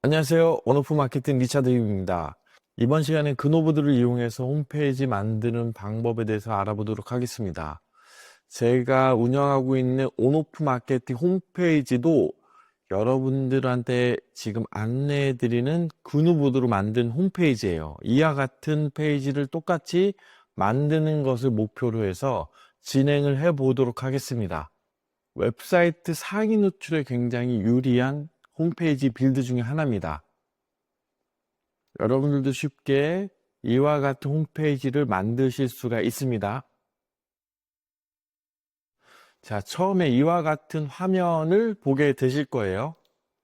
안녕하세요. 원오프 마케팅 리차드입니다. 이번 시간에 그노보드를 이용해서 홈페이지 만드는 방법에 대해서 알아보도록 하겠습니다. 제가 운영하고 있는 온오프 마케팅 홈페이지도 여러분들한테 지금 안내해 드리는 그노보드로 만든 홈페이지예요. 이와 같은 페이지를 똑같이 만드는 것을 목표로 해서 진행을 해 보도록 하겠습니다. 웹사이트 상위 노출에 굉장히 유리한 홈페이지 빌드 중에 하나입니다. 여러분들도 쉽게 이와 같은 홈페이지를 만드실 수가 있습니다. 자, 처음에 이와 같은 화면을 보게 되실 거예요.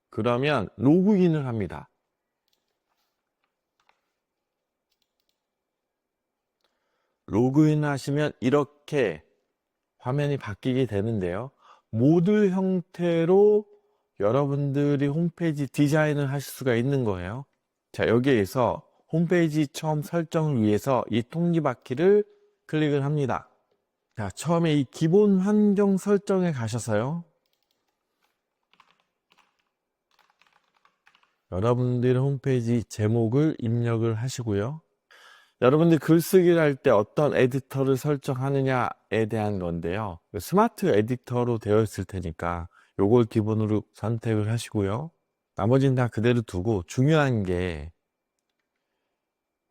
그러면 로그인을 합니다. 로그인 하시면 이렇게 화면이 바뀌게 되는데요. 모듈 형태로 여러분들이 홈페이지 디자인을 하실 수가 있는 거예요. 자, 여기에서 홈페이지 처음 설정을 위해서 이 톱니바퀴를 클릭을 합니다. 자, 처음에 이 기본 환경 설정에 가셔서요. 여러분들의 홈페이지 제목을 입력을 하시고요. 여러분들 글쓰기를 할 때 어떤 에디터를 설정하느냐에 대한 건데요. 스마트 에디터로 되어 있을 테니까 요걸 기본으로 선택을 하시고요. 나머지는 다 그대로 두고 중요한 게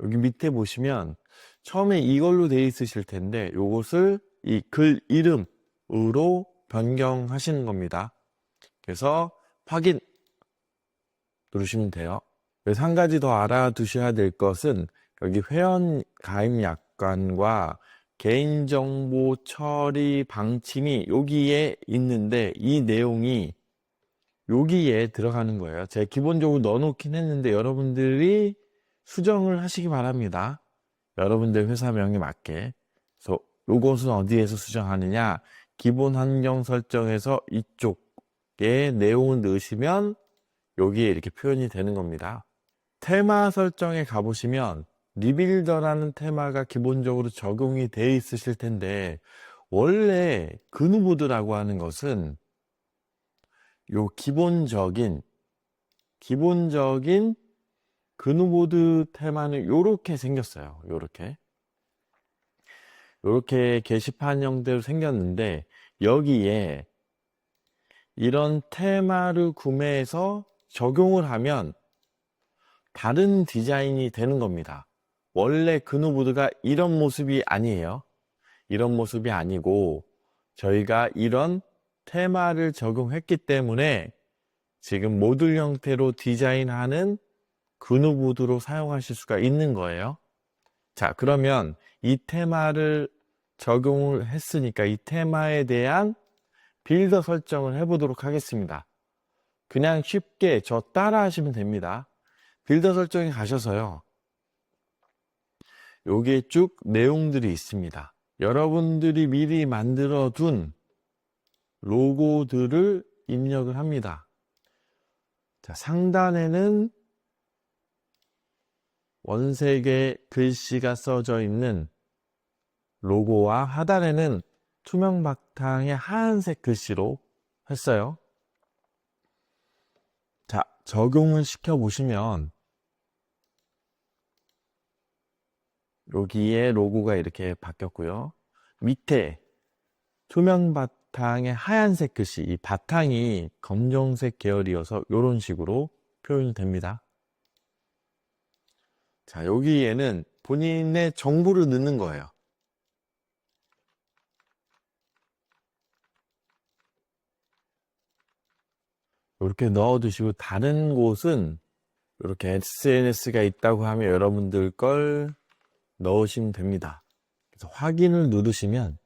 여기 밑에 보시면 처음에 이걸로 되어 있으실 텐데 요것을 이 글 이름으로 변경하시는 겁니다. 그래서 확인 누르시면 돼요. 그래서 한 가지 더 알아두셔야 될 것은 여기 회원 가입 약관과 개인정보 처리 방침이 여기에 있는데 이 내용이 여기에 들어가는 거예요. 제가 기본적으로 넣어놓긴 했는데 여러분들이 수정을 하시기 바랍니다. 여러분들 회사명에 맞게. 그래서 이것은 어디에서 수정하느냐? 기본 환경 설정에서 이쪽에 내용을 넣으시면 여기에 이렇게 표현이 되는 겁니다. 테마 설정에 가보시면 리빌더라는 테마가 기본적으로 적용이 되어 있으실 텐데 원래 그누보드라고 하는 것은 요 기본적인 그누보드 테마는 요렇게 생겼어요. 요렇게 게시판 형태로 생겼는데 여기에 이런 테마를 구매해서 적용을 하면 다른 디자인이 되는 겁니다. 원래 그누보드가 이런 모습이 아니에요. 이런 모습이 아니고 저희가 이런 테마를 적용했기 때문에 지금 모듈 형태로 디자인하는 그누보드로 사용하실 수가 있는 거예요. 자, 그러면 이 테마를 적용을 했으니까 이 테마에 대한 빌더 설정을 해보도록 하겠습니다. 그냥 쉽게 저 따라 하시면 됩니다. 빌더 설정에 가셔서요. 여기에 쭉 내용들이 있습니다. 여러분들이 미리 만들어 둔 로고들을 입력을 합니다. 자, 상단에는 원색의 글씨가 써져 있는 로고와 하단에는 투명 바탕의 하얀색 글씨로 했어요. 자, 적용을 시켜 보시면 여기에 로고가 이렇게 바뀌었고요. 밑에 투명 바탕의 하얀색 글씨, 이 바탕이 검정색 계열이어서 이런 식으로 표현이 됩니다. 자, 여기에는 본인의 정보를 넣는 거예요. 이렇게 넣어두시고 다른 곳은 이렇게 SNS가 있다고 하면 여러분들 걸 넣으시면 됩니다. 그래서 확인을 누르시면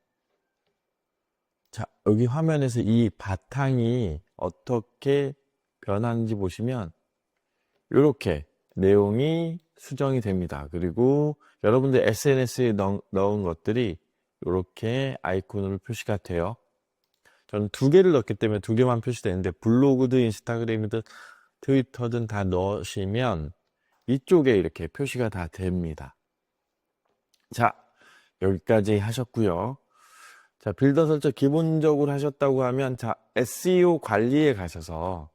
자, 여기 화면에서 이 바탕이 어떻게 변하는지 보시면 이렇게 내용이 수정이 됩니다. 그리고 여러분들 SNS에 넣은 것들이 이렇게 아이콘으로 표시가 돼요. 저는 두 개를 넣기 때문에 두 개만 표시되는데 블로그든 인스타그램이든 트위터든 다 넣으시면 이쪽에 이렇게 표시가 다 됩니다. 자, 여기까지 하셨고요. 자, 빌더 설정 기본적으로 하셨다고 하면 자, SEO 관리에 가셔서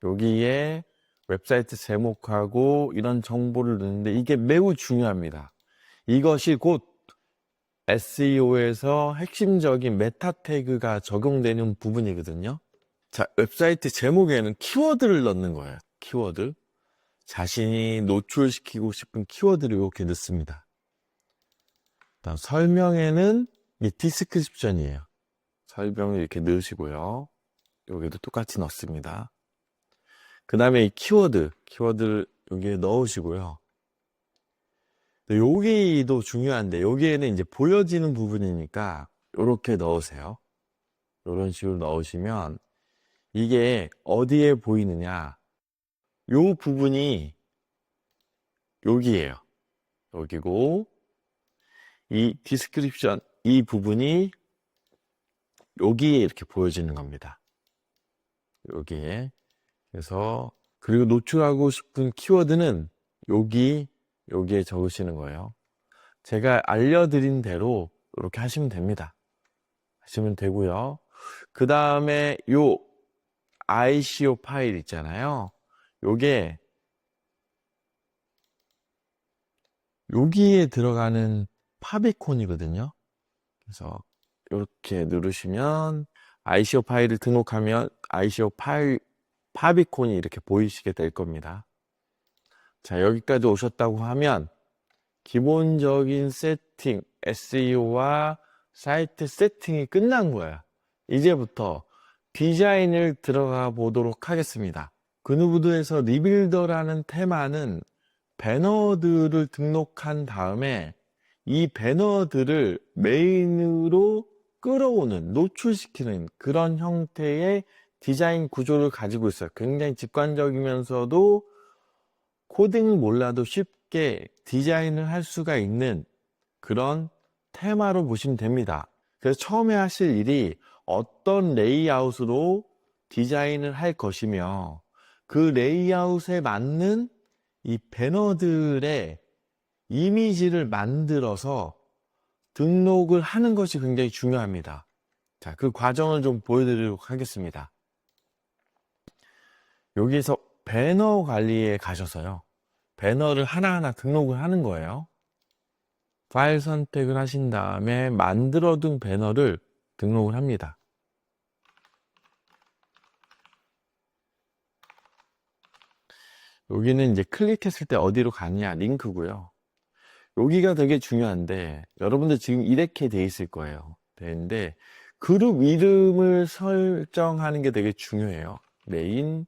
여기에 웹사이트 제목하고 이런 정보를 넣는데 이게 매우 중요합니다. 이것이 곧 SEO에서 핵심적인 메타 태그가 적용되는 부분이거든요. 자, 웹사이트 제목에는 키워드를 넣는 거예요. 키워드. 자신이 노출시키고 싶은 키워드를 이렇게 넣습니다. 다음 설명에는 이 디스크립션이에요. 설명을 이렇게 넣으시고요. 여기도 똑같이 넣습니다. 그 다음에 이 키워드를 여기에 넣으시고요. 여기도 중요한데 여기에는 이제 보여지는 부분이니까 이렇게 넣으세요. 이런 식으로 넣으시면 이게 어디에 보이느냐, 요 부분이 여기에요. 여기고 이 디스크립션 이 부분이 여기에 이렇게 보여지는 겁니다. 여기에. 그래서 그리고 노출하고 싶은 키워드는 여기에 적으시는 거예요. 제가 알려드린 대로 이렇게 하시면 됩니다. 하시면 되고요. 그 다음에 요 ICO 파일 있잖아요. 요게 여기에 들어가는 파비콘이거든요. 그래서 이렇게 누르시면 ICO 파일을 등록하면 ICO 파일 파비콘이 이렇게 보이시게 될 겁니다. 자, 여기까지 오셨다고 하면 기본적인 세팅, SEO와 사이트 세팅이 끝난 거야. 이제부터 디자인을 들어가 보도록 하겠습니다. 그누브드에서 리빌더라는 테마는 배너들을 등록한 다음에 이 배너들을 메인으로 끌어오는, 노출시키는 그런 형태의 디자인 구조를 가지고 있어요. 굉장히 직관적이면서도 코딩을 몰라도 쉽게 디자인을 할 수가 있는 그런 테마로 보시면 됩니다. 그래서 처음에 하실 일이 어떤 레이아웃으로 디자인을 할 것이며 그 레이아웃에 맞는 이 배너들의 이미지를 만들어서 등록을 하는 것이 굉장히 중요합니다. 자, 그 과정을 좀 보여드리도록 하겠습니다. 여기에서 배너 관리에 가셔서요. 배너를 하나하나 등록을 하는 거예요. 파일 선택을 하신 다음에 만들어둔 배너를 등록을 합니다. 여기는 이제 클릭했을 때 어디로 가느냐, 링크고요. 여기가 되게 중요한데 여러분들 지금 이렇게 돼 있을 거예요. 되는데 그룹 이름을 설정하는 게 되게 중요해요. 메인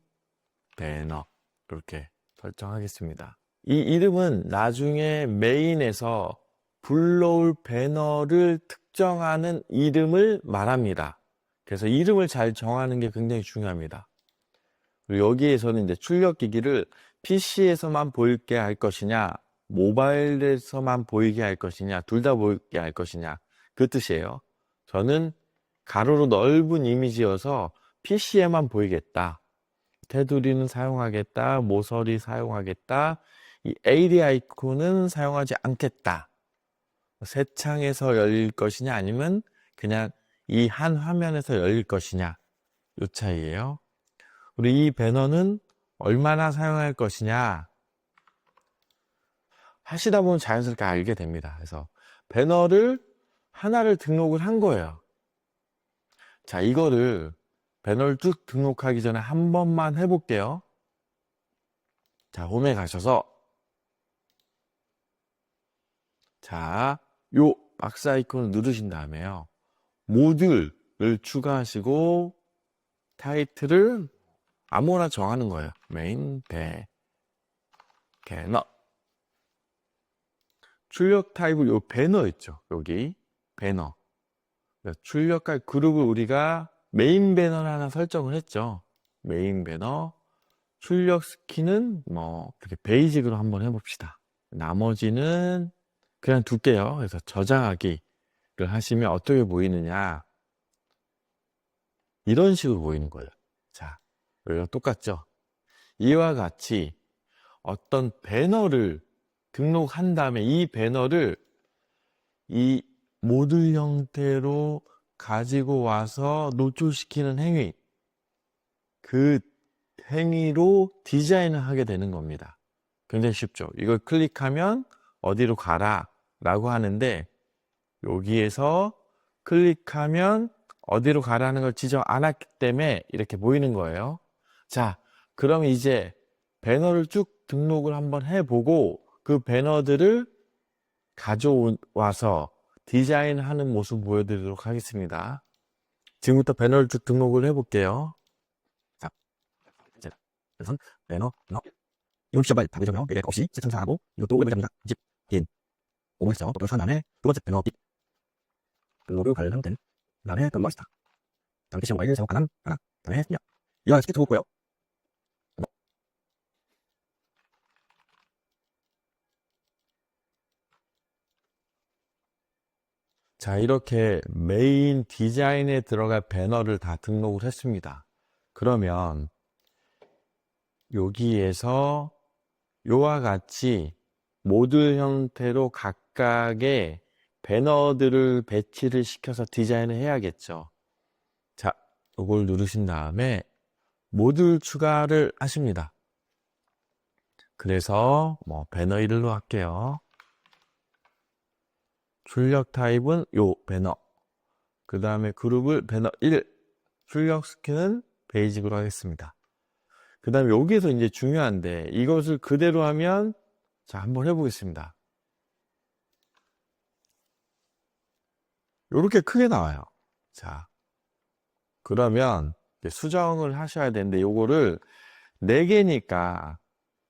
배너 이렇게 설정하겠습니다. 이 이름은 나중에 메인에서 불러올 배너를 특정하는 이름을 말합니다. 그래서 이름을 잘 정하는 게 굉장히 중요합니다. 그리고 여기에서는 이제 출력기기를 PC에서만 보이게 할 것이냐, 모바일에서만 보이게 할 것이냐, 둘 다 보이게 할 것이냐, 그 뜻이에요. 저는 가로로 넓은 이미지여서 PC에만 보이겠다. 테두리는 사용하겠다. 모서리 사용하겠다. 이 AD 아이콘은 사용하지 않겠다. 새 창에서 열릴 것이냐 아니면 그냥 이 한 화면에서 열릴 것이냐, 이 차이예요. 우리 이 배너는 얼마나 사용할 것이냐 하시다 보면 자연스럽게 알게 됩니다. 그래서 배너를 하나를 등록을 한 거예요. 자, 이거를 배너를 쭉 등록하기 전에 한 번만 해볼게요. 자, 홈에 가셔서 자, 요 박스 아이콘을 누르신 다음에요. 모듈을 추가하시고 타이틀을 아무거나 정하는 거예요. 메인 배너. 출력 타입을 요 배너 있죠. 여기 배너. 출력할 그룹을 우리가 메인 배너를 하나 설정을 했죠. 메인 배너. 출력 스키는 뭐 이렇게 베이직으로 한번 해봅시다. 나머지는 그냥 둘게요. 그래서 저장하기를 하시면 어떻게 보이느냐, 이런 식으로 보이는 거예요. 자, 여기가 똑같죠. 이와 같이 어떤 배너를 등록한 다음에 이 배너를 이 모듈 형태로 가지고 와서 노출시키는 행위, 그 행위로 디자인을 하게 되는 겁니다. 굉장히 쉽죠. 이걸 클릭하면 어디로 가라 라고 하는데, 여기에서 클릭하면 어디로 가라는 걸 지정 안 했기 때문에 이렇게 보이는 거예요. 자, 그럼 이제 배너를 쭉 등록을 한번 해보고 그 배너들을 가져와서 디자인하는 모습 보여드리도록 하겠습니다. 지금부터 배너를 쭉 등록을 해볼게요. 자, 이제 우선 배너, 이건 진짜 빨리 다 되죠. 미래 없이 세팅하고 이것도 오래 걸립니다. 집, 긴, 5번 했죠. 또 다음에 두 번째 배너 빅 등록을 관련된 다음에 건너시다. 다음 시험 와이를 제목 하나, 다음에 그냥 이거 스케치 보고요. 자, 이렇게 메인 디자인에 들어갈 배너를 다 등록을 했습니다. 그러면 여기에서 요와 같이 모듈 형태로 각각의 배너들을 배치를 시켜서 디자인을 해야겠죠. 자, 이걸 누르신 다음에 모듈 추가를 하십니다. 그래서 뭐 배너 1로 할게요. 출력 타입은 요 배너, 그 다음에 그룹을 배너 1, 출력 스킨은 베이직으로 하겠습니다. 그 다음에 여기에서 이제 중요한데, 이것을 그대로 하면, 자, 한번 해보겠습니다. 요렇게 크게 나와요. 자, 그러면 수정을 하셔야 되는데, 요거를 4개니까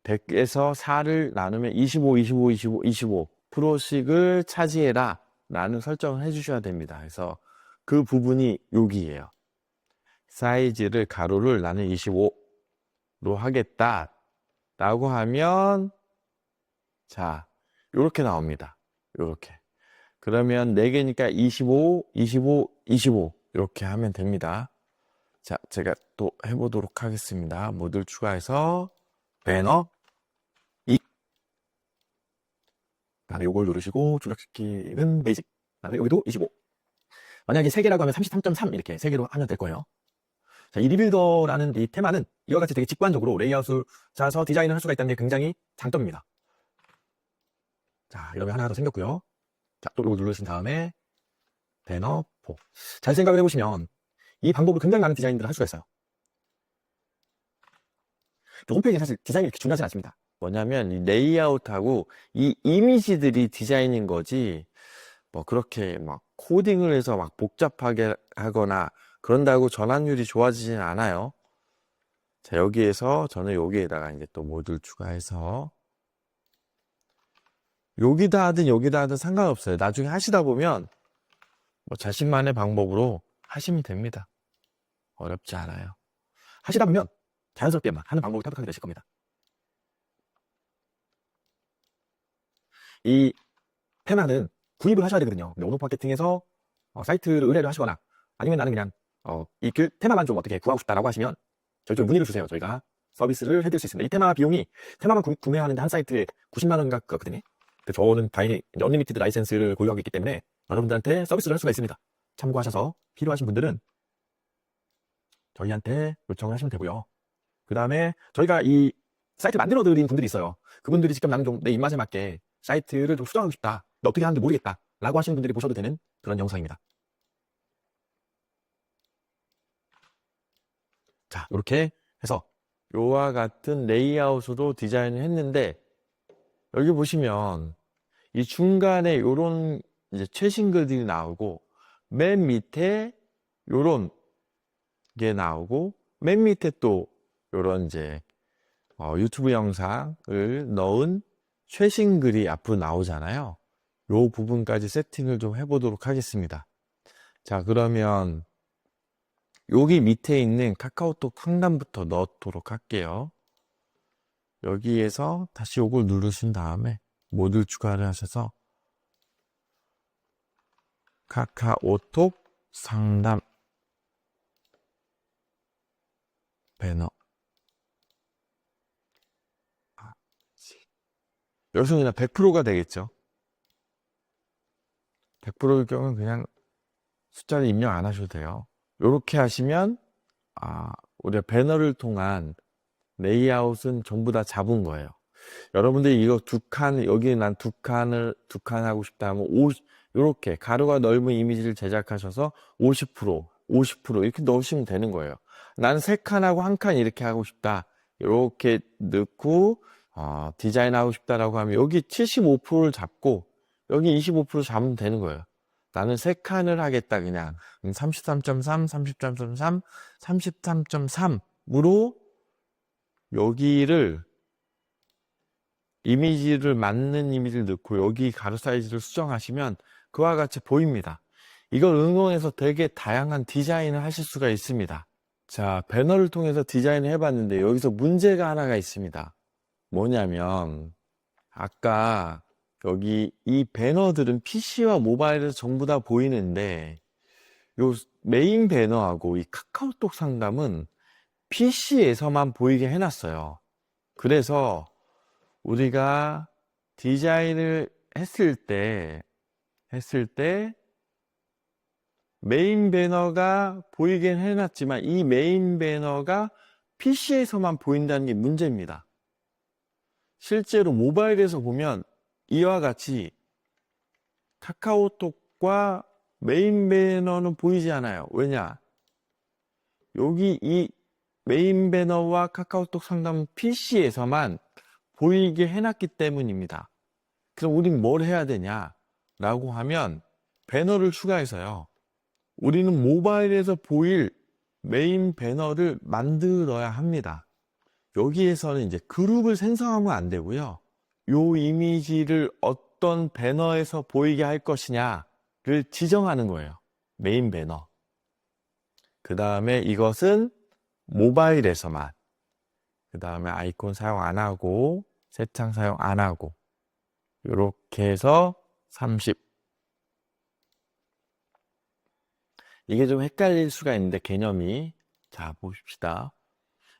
100에서 4를 나누면 25, 25, 25, 25 프로씩을 차지해라 라는 설정을 해주셔야 됩니다. 그래서 그 부분이 여기에요. 사이즈를 가로를 나는 25로 하겠다 라고 하면, 자, 요렇게 나옵니다. 요렇게. 그러면 4개니까 25, 25, 25 이렇게 하면 됩니다. 자, 제가 또 해보도록 하겠습니다. 모듈 추가해서 배너 2, 다음에 요걸 누르시고 출력시키는 베이직, 다음에 여기도 25. 만약에 3개라고 하면 33.3 이렇게 3개로 하면 될 거예요. 자, 이 리빌더라는 이 테마는 이와 같이 되게 직관적으로 레이아웃을 짜서 디자인을 할 수가 있다는 게 굉장히 장점입니다. 자, 이러면 하나 더 생겼고요. 자, 또 이거 누르신 다음에 배너 4. 잘 생각을 해보시면 이 방법으로 굉장히 많은 디자인들을 할 수가 있어요. 홈페이지는 사실 디자인이 이렇게 중요하지 않습니다. 뭐냐면 이 레이아웃하고 이 이미지들이 디자인인 거지, 뭐 그렇게 막 코딩을 해서 막 복잡하게 하거나 그런다고 전환율이 좋아지진 않아요. 자, 여기에서 저는 여기에다가 이제 또 모듈 추가해서 여기다 하든 상관없어요. 나중에 하시다 보면 뭐 자신만의 방법으로 하시면 됩니다. 어렵지 않아요. 하시다 보면 자연스럽게 하는 방법을 터득하게 되실 겁니다. 이 테마는 구입을 하셔야 되거든요. 근데 온오프 마케팅에서 사이트를 의뢰를 하시거나 아니면 나는 그냥 이 테마만 좀 어떻게 구하고 싶다라고 하시면 저희 좀 문의를 주세요. 저희가 서비스를 해드릴 수 있습니다. 이 테마 비용이 테마만 구매하는데 한 사이트에 90만 원 같거든요. 근데 저는 다행히 언리미티드 라이센스를 보유하고 있기 때문에 여러분들한테 서비스를 할 수가 있습니다. 참고하셔서 필요하신 분들은 저희한테 요청을 하시면 되고요. 그 다음에 저희가 이 사이트 만들어 드린 분들이 있어요. 그분들이 직접 나는 좀 내 입맛에 맞게 사이트를 좀 수정하고 싶다, 근데 어떻게 하는지 모르겠다 라고 하시는 분들이 보셔도 되는 그런 영상입니다. 자, 이렇게 해서 요와 같은 레이아웃으로 디자인을 했는데, 여기 보시면 이 중간에 요런 이제 최신 글들이 나오고, 맨 밑에 요런 게 나오고, 맨 밑에 또 요런 이제 유튜브 영상을 넣은 최신 글이 앞으로 나오잖아요. 요 부분까지 세팅을 좀 해보도록 하겠습니다. 자, 그러면 여기 밑에 있는 카카오톡 상단부터 넣도록 할게요. 여기에서 다시 요걸 누르신 다음에 모듈 추가를 하셔서 카카오톡 상담 배너, 여기서 그냥 100%가 되겠죠. 100%일 경우는 그냥 숫자를 입력 안 하셔도 돼요. 이렇게 하시면 우리가 배너를 통한 레이아웃은 전부 다 잡은 거예요. 여러분들이 이거 두 칸, 여기 난 두 칸 하고 싶다 하면 이렇게 가로가 넓은 이미지를 제작하셔서 50%, 50% 이렇게 넣으시면 되는 거예요. 나는 세 칸하고 한 칸 이렇게 하고 싶다. 이렇게 넣고, 디자인하고 싶다라고 하면 여기 75%를 잡고, 여기 25% 잡으면 되는 거예요. 나는 세 칸을 하겠다, 그냥. 33.3, 33.3, 33.3으로 여기를 이미지를 맞는 이미지를 넣고 여기 가로 사이즈를 수정하시면 그와 같이 보입니다. 이걸 응용해서 되게 다양한 디자인을 하실 수가 있습니다. 자, 배너를 통해서 디자인을 해봤는데 여기서 문제가 하나가 있습니다. 뭐냐면 아까 여기 이 배너들은 PC와 모바일에서 전부 다 보이는데 요 메인 배너하고 이 카카오톡 상담은 PC에서만 보이게 해놨어요. 그래서 우리가 디자인을 했을 때 메인 배너가 보이긴 해놨지만 이 메인 배너가 PC에서만 보인다는 게 문제입니다. 실제로 모바일에서 보면 이와 같이 카카오톡과 메인 배너는 보이지 않아요. 왜냐? 여기 이 메인 배너와 카카오톡 상담은 PC에서만 보이게 해놨기 때문입니다. 그럼 우린 뭘 해야 되냐? 라고 하면 배너를 추가해서요. 우리는 모바일에서 보일 메인 배너를 만들어야 합니다. 여기에서는 이제 그룹을 생성하면 안 되고요. 요 이미지를 어떤 배너에서 보이게 할 것이냐를 지정하는 거예요. 메인 배너. 그 다음에 이것은 모바일에서만. 그 다음에 아이콘 사용 안 하고, 새창 사용 안 하고. 이렇게 해서 30. 이게 좀 헷갈릴 수가 있는데 개념이. 자, 보십시다.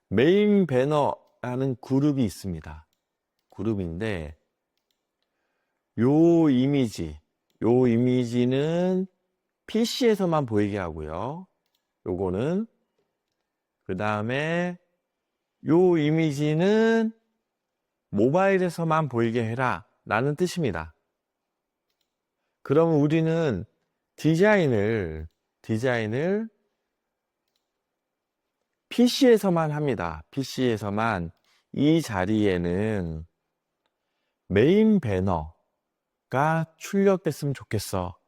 메인 배너라는 그룹이 있습니다. 그룹인데 요 이미지는 PC에서만 보이게 하고요. 요거는 그 다음에 요 이미지는 모바일에서만 보이게 해라 라는 뜻입니다. 그러면 우리는 디자인을 PC에서만 합니다. PC에서만 이 자리에는 메인 배너가 출력됐으면 좋겠어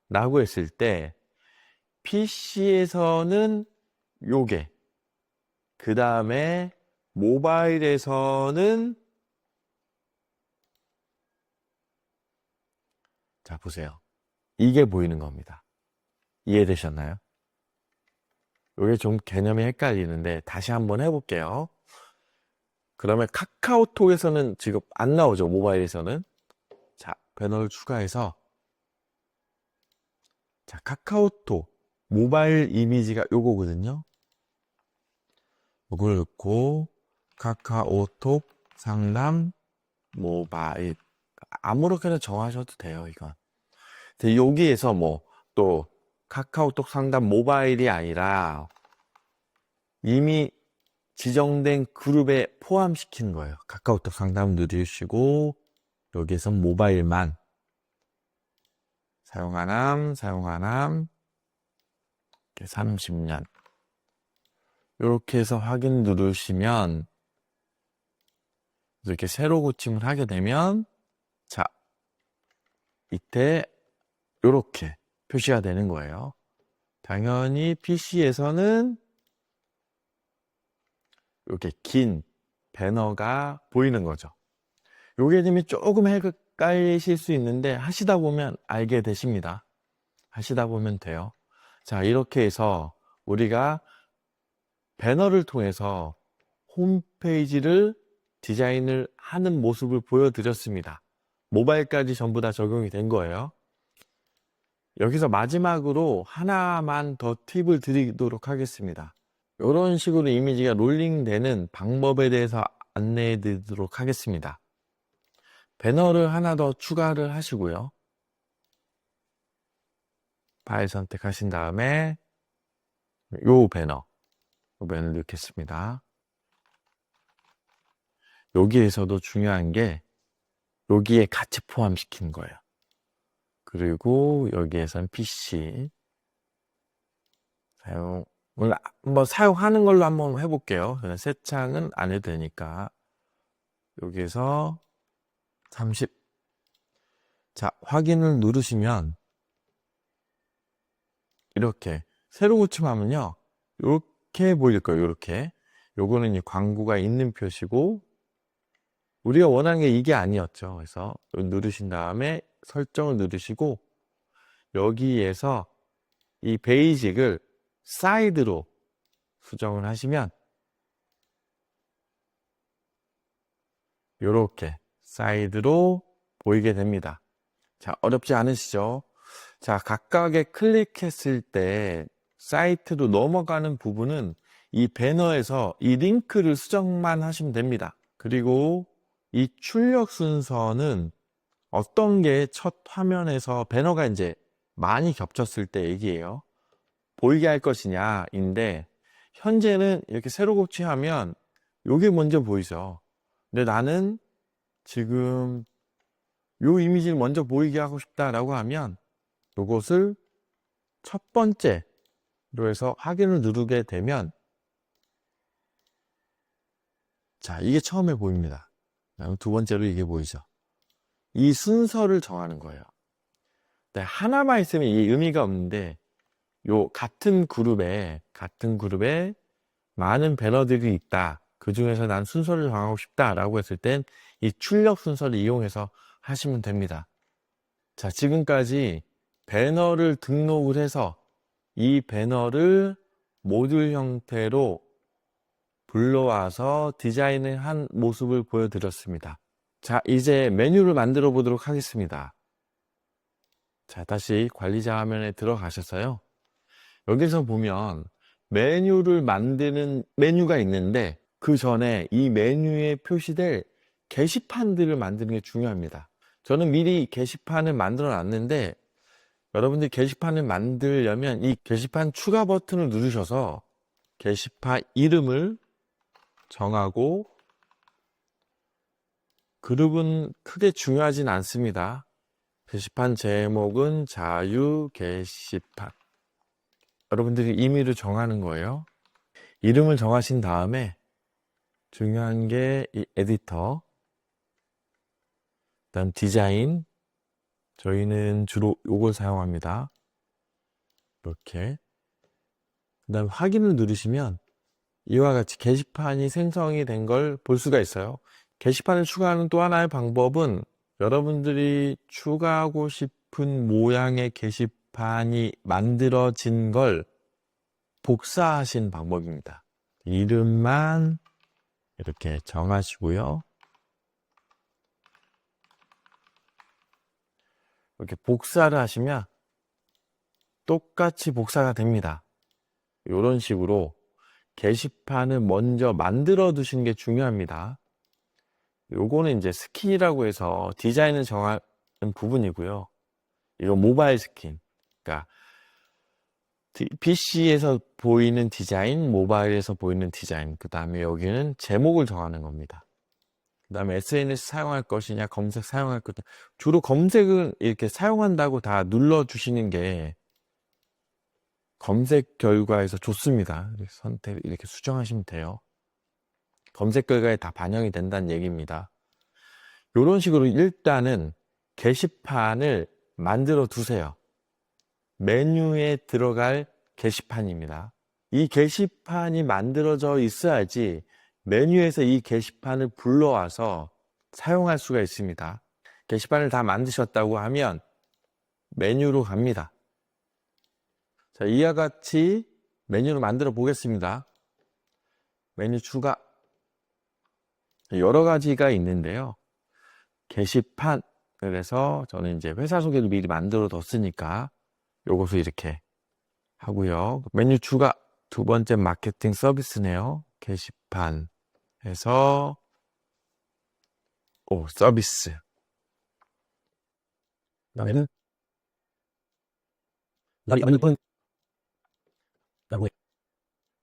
라고 했을 때 PC에서는 요게, 그 다음에 모바일에서는, 자 보세요. 이게 보이는 겁니다. 이해되셨나요? 이게 좀 개념이 헷갈리는데 다시 한번 해볼게요. 그러면 카카오톡에서는 지금 안 나오죠. 모바일에서는. 자, 배너를 추가해서, 자, 카카오톡 모바일 이미지가 요거거든요. 이걸 넣고 카카오톡 상담 모바일 아무렇게나 정하셔도 돼요. 이건. 근데 여기에서 뭐 또 카카오톡 상담 모바일이 아니라 이미 지정된 그룹에 포함시키는 거예요. 카카오톡 상담 누르시고 여기에서 모바일만 사용하남 30년 이렇게 해서 확인 누르시면 이렇게 새로 고침을 하게 되면, 자, 이때 이렇게 표시가 되는 거예요. 당연히 PC에서는 이렇게 긴 배너가 보이는 거죠. 요 개념이 조금 헷갈리실 수 있는데 하시다 보면 알게 되십니다. 하시다 보면 돼요. 자, 이렇게 해서 우리가 배너를 통해서 홈페이지를 디자인을 하는 모습을 보여드렸습니다. 모바일까지 전부 다 적용이 된 거예요. 여기서 마지막으로 하나만 더 팁을 드리도록 하겠습니다. 이런 식으로 이미지가 롤링되는 방법에 대해서 안내해 드리도록 하겠습니다. 배너를 하나 더 추가를 하시고요. 파일 선택하신 다음에 요 배너 넣겠습니다. 여기에서도 중요한 게 여기에 같이 포함시키는 거예요. 그리고 여기에선 PC 사용을 한번 사용하는 걸로 한번 해볼게요. 새 창은 안 해도 되니까 여기에서 30. 자, 확인을 누르시면 이렇게 새로 고침하면요 이렇게 보일 거예요. 이렇게 요거는 이 광고가 있는 표시고 우리가 원하는 게 이게 아니었죠. 그래서 누르신 다음에 설정을 누르시고 여기에서 이 베이직을 사이드로 수정을 하시면 이렇게 사이드로 보이게 됩니다. 자, 어렵지 않으시죠? 자, 각각에 클릭했을 때 사이트로 넘어가는 부분은 이 배너에서 이 링크를 수정만 하시면 됩니다. 그리고 이 출력 순서는 어떤 게 첫 화면에서 배너가 이제 많이 겹쳤을 때 얘기예요. 보이게 할 것이냐인데 현재는 이렇게 세로 곱치하면 요게 먼저 보이죠. 근데 나는 지금 요 이미지를 먼저 보이게 하고 싶다라고 하면 요것을 첫 번째로 해서 확인을 누르게 되면 자, 이게 처음에 보입니다. 그다음 두 번째로 이게 보이죠. 이 순서를 정하는 거예요. 네, 하나만 있으면 이게 의미가 없는데 요 같은 그룹에 많은 배너들이 있다. 그 중에서 난 순서를 정하고 싶다라고 했을 땐 이 출력 순서를 이용해서 하시면 됩니다. 자, 지금까지 배너를 등록을 해서 이 배너를 모듈 형태로 불러와서 디자인을 한 모습을 보여드렸습니다. 자, 이제 메뉴를 만들어 보도록 하겠습니다. 자, 다시 관리자 화면에 들어가셔서요. 여기서 보면 메뉴를 만드는 메뉴가 있는데 그 전에 이 메뉴에 표시될 게시판들을 만드는 게 중요합니다. 저는 미리 게시판을 만들어 놨는데 여러분들이 게시판을 만들려면 이 게시판 추가 버튼을 누르셔서 게시판 이름을 정하고 그룹은 크게 중요하진 않습니다. 게시판 제목은 자유 게시판. 여러분들이 임의로 정하는 거예요. 이름을 정하신 다음에 중요한 게 이 에디터, 그다음 디자인. 저희는 주로 이걸 사용합니다. 이렇게. 그다음 확인을 누르시면 이와 같이 게시판이 생성이 된 걸 볼 수가 있어요. 게시판을 추가하는 또 하나의 방법은 여러분들이 추가하고 싶은 모양의 게시판이 만들어진 걸 복사하신 방법입니다. 이름만 이렇게 정하시고요. 이렇게 복사를 하시면 똑같이 복사가 됩니다. 이런 식으로 게시판을 먼저 만들어 두시는 게 중요합니다. 요거는 이제 스킨이라고 해서 디자인을 정하는 부분이고요. 이거 모바일 스킨. 그러니까 PC에서 보이는 디자인, 모바일에서 보이는 디자인. 그 다음에 여기는 제목을 정하는 겁니다. 그 다음에 SNS 사용할 것이냐, 검색 사용할 것이냐. 주로 검색은 이렇게 사용한다고 다 눌러주시는 게 검색 결과에서 좋습니다. 선택 이렇게 수정하시면 돼요. 검색 결과에 다 반영이 된다는 얘기입니다. 이런 식으로 일단은 게시판을 만들어 두세요. 메뉴에 들어갈 게시판입니다. 이 게시판이 만들어져 있어야지 메뉴에서 이 게시판을 불러와서 사용할 수가 있습니다. 게시판을 다 만드셨다고 하면 메뉴로 갑니다. 자, 이와 같이 메뉴를 만들어 보겠습니다. 메뉴 추가. 여러 가지가 있는데요. 게시판. 그래서 저는 이제 회사 소개를 미리 만들어 뒀으니까 요것을 이렇게 하고요. 메뉴 추가. 두 번째 마케팅 서비스네요. 게시판 해서 서비스. 그다음에는 라고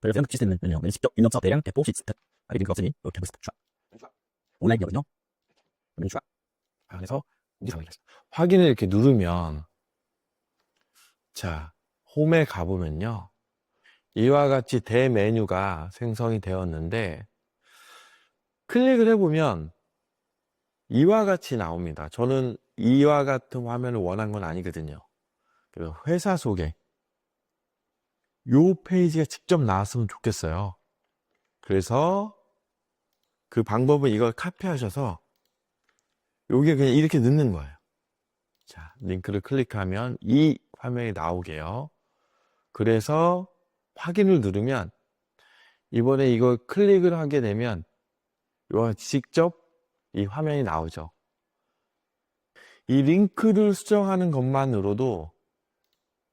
per esempio existen en el sitio y no se 대량 대포 시스템. 알게 된 것 없으니 이렇게 하겠습니다. 온라인이거든요. 메뉴 추가. 그래서 확인을 이렇게 누르면, 자, 홈에 가보면요. 이와 같이 대메뉴가 생성이 되었는데, 클릭을 해보면 이와 같이 나옵니다. 저는 이와 같은 화면을 원한 건 아니거든요. 그래서 회사 소개, 요 페이지가 직접 나왔으면 좋겠어요. 그래서 그 방법은 이걸 카피하셔서 여기에 그냥 이렇게 넣는 거예요. 자, 링크를 클릭하면 이 화면이 나오게요. 그래서 확인을 누르면 이번에 이걸 클릭을 하게 되면 이와 직접 이 화면이 나오죠. 이 링크를 수정하는 것만으로도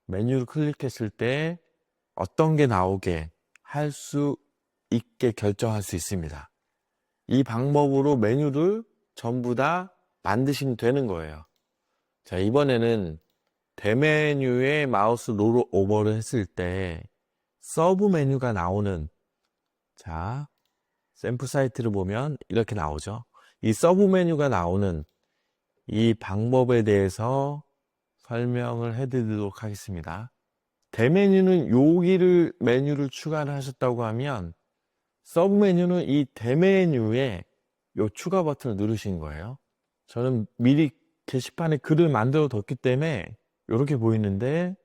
메뉴를 클릭했을 때 어떤 게 나오게 할 수 있게 결정할 수 있습니다. 이 방법으로 메뉴를 전부 다 만드시면 되는 거예요. 자, 이번에는 대메뉴에 마우스 롤 오버를 했을 때 서브 메뉴가 나오는, 자, 샘플 사이트를 보면 이렇게 나오죠. 이 서브 메뉴가 나오는 이 방법에 대해서 설명을 해드리도록 하겠습니다. 대메뉴는 여기를 메뉴를 추가를 하셨다고 하면 서브 메뉴는 이 대메뉴에 요 추가 버튼을 누르신 거예요. 저는 미리 게시판에 글을 만들어 뒀기 때문에 이렇게 보이는데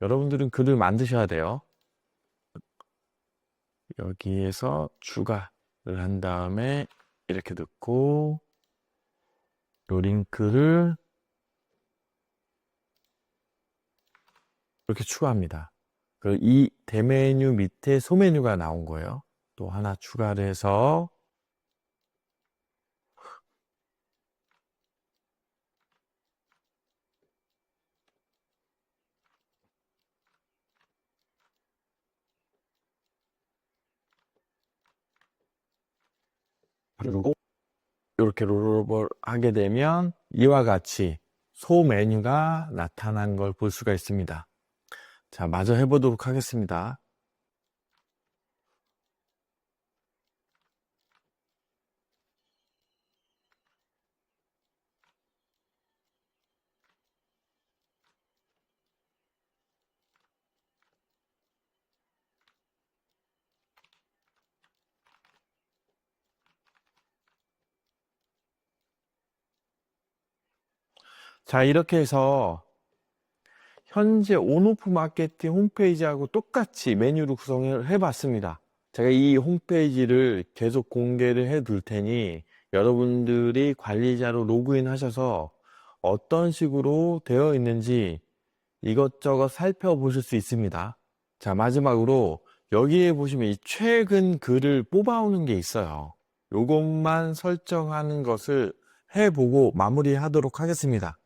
여러분들은 글을 만드셔야 돼요. 여기에서 추가를 한 다음에 이렇게 넣고 요 링크를 이렇게 추가합니다. 그리고 이 대메뉴 밑에 소메뉴가 나온 거예요. 또 하나 추가를 해서 그리고 이렇게 롤오버 하게 되면 이와 같이 소메뉴가 나타난 걸 볼 수가 있습니다. 자, 마저 해보도록 하겠습니다. 자, 이렇게 해서 현재 온오프 마케팅 홈페이지하고 똑같이 메뉴를 구성을 해봤습니다. 제가 이 홈페이지를 계속 공개를 해 둘 테니 여러분들이 관리자로 로그인 하셔서 어떤 식으로 되어 있는지 이것저것 살펴보실 수 있습니다. 자, 마지막으로 여기에 보시면 이 최근 글을 뽑아오는 게 있어요. 요것만 설정하는 것을 해보고 마무리하도록 하겠습니다.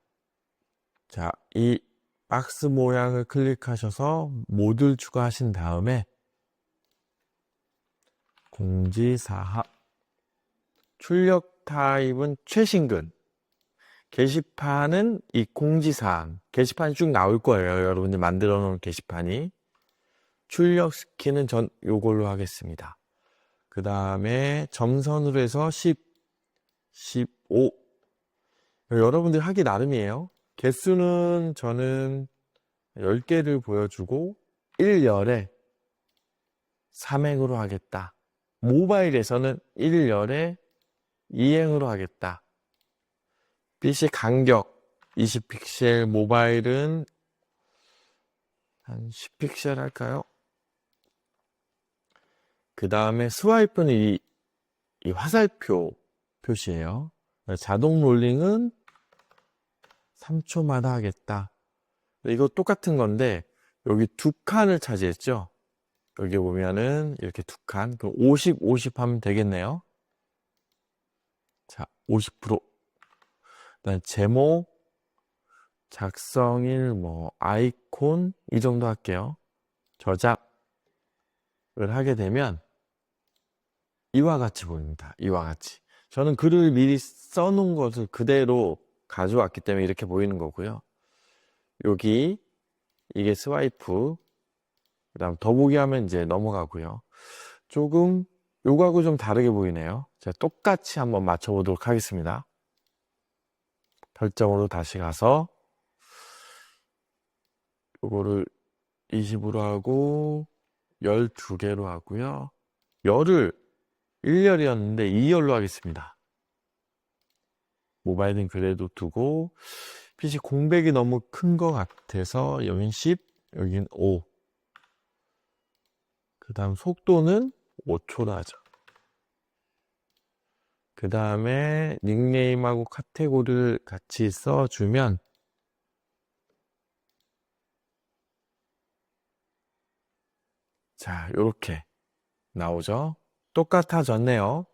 자, 이 박스 모양을 클릭하셔서 모듈 추가하신 다음에 공지사항, 출력 타입은 최신근, 게시판은 이 공지사항, 게시판이 쭉 나올 거예요. 여러분들 만들어 놓은 게시판이. 출력 스키는 전 요걸로 하겠습니다. 그 다음에 점선으로 해서 10, 15. 여러분들 하기 나름이에요. 개수는 저는 10개를 보여주고 1열에 3행으로 하겠다. 모바일에서는 1열에 2행으로 하겠다. PC 간격 20픽셀, 모바일은 한 10픽셀 할까요? 그 다음에 스와이프는 이 화살표 표시예요. 자동 롤링은 3초마다 하겠다. 이거 똑같은 건데 여기 두 칸을 차지했죠. 여기 보면은 이렇게 두 칸, 그럼 50, 50 하면 되겠네요. 자, 50%. 그다음 제목, 작성일, 뭐 아이콘 이 정도 할게요. 저작을 하게 되면 이와 같이 보입니다. 이와 같이. 저는 글을 미리 써놓은 것을 그대로 가져왔기 때문에 이렇게 보이는 거고요. 여기 이게 스와이프, 그 다음 더보기 하면 이제 넘어가고요. 조금 요거하고 좀 다르게 보이네요. 자, 똑같이 한번 맞춰보도록 하겠습니다. 별점으로 다시 가서 요거를 20으로 하고 12개로 하고요. 열을 1열이었는데 2열로 하겠습니다. 모바일은 그래도 두고 PC 공백이 너무 큰 것 같아서 여긴 10, 여긴 5. 그 다음 속도는 5초로 하죠. 그 다음에 닉네임하고 카테고리를 같이 써주면 자, 요렇게 나오죠. 똑같아졌네요.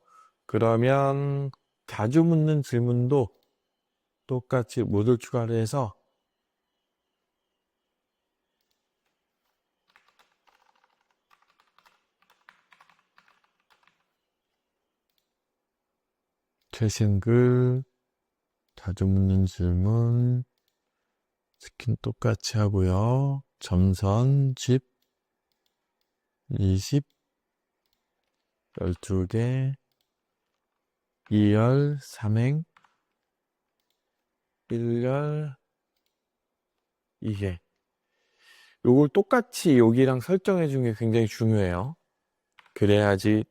그러면 자주 묻는 질문도 똑같이 모듈 추가를 해서 최신 글, 자주 묻는 질문, 스킨 똑같이 하고요. 점선, 집, 20, 12개, 2열, 3행, 1열, 2개. 요걸 똑같이 여기랑 설정해 준 게 굉장히 중요해요. 그래야지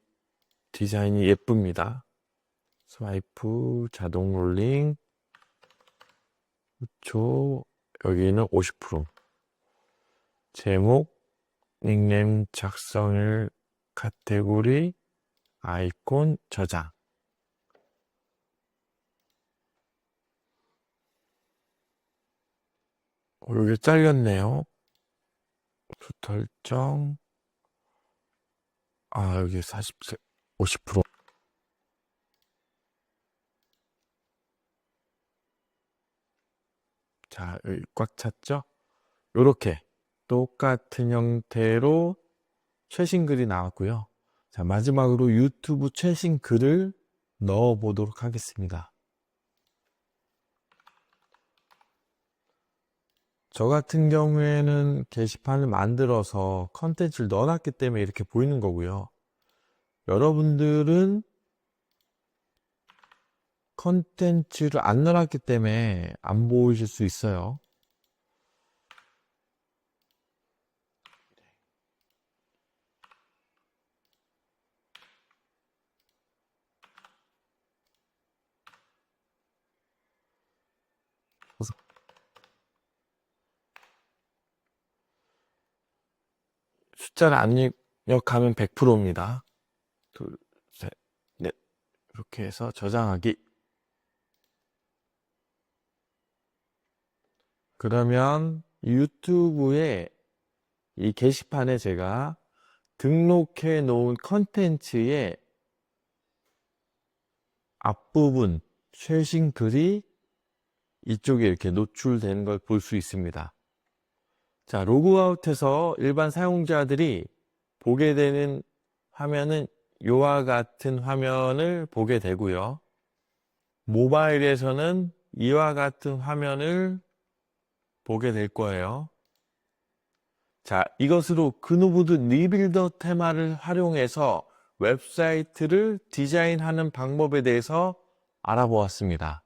디자인이 예쁩니다. 스와이프, 자동 롤링, 9초, 여기는 50%. 제목, 닉네임 작성일, 카테고리, 아이콘, 저장. 이게 잘렸네요. 설정. 여기 50%. 자, 여기 꽉 찼죠? 요렇게 똑같은 형태로 최신 글이 나왔고요. 자, 마지막으로 유튜브 최신 글을 넣어 보도록 하겠습니다. 저 같은 경우에는 게시판을 만들어서 컨텐츠를 넣어놨기 때문에 이렇게 보이는 거고요. 여러분들은 컨텐츠를 안 넣어놨기 때문에 안 보이실 수 있어요. 숫자를 안 입력하면 100%입니다. 둘, 셋, 넷. 이렇게 해서 저장하기. 그러면 유튜브에 이 게시판에 제가 등록해 놓은 컨텐츠의 앞부분 최신 글이 이쪽에 이렇게 노출되는 걸 볼 수 있습니다. 자, 로그아웃해서 일반 사용자들이 보게 되는 화면은 이와 같은 화면을 보게 되고요. 모바일에서는 이와 같은 화면을 보게 될 거예요. 자, 이것으로 그누보드 리빌더 테마를 활용해서 웹사이트를 디자인하는 방법에 대해서 알아보았습니다.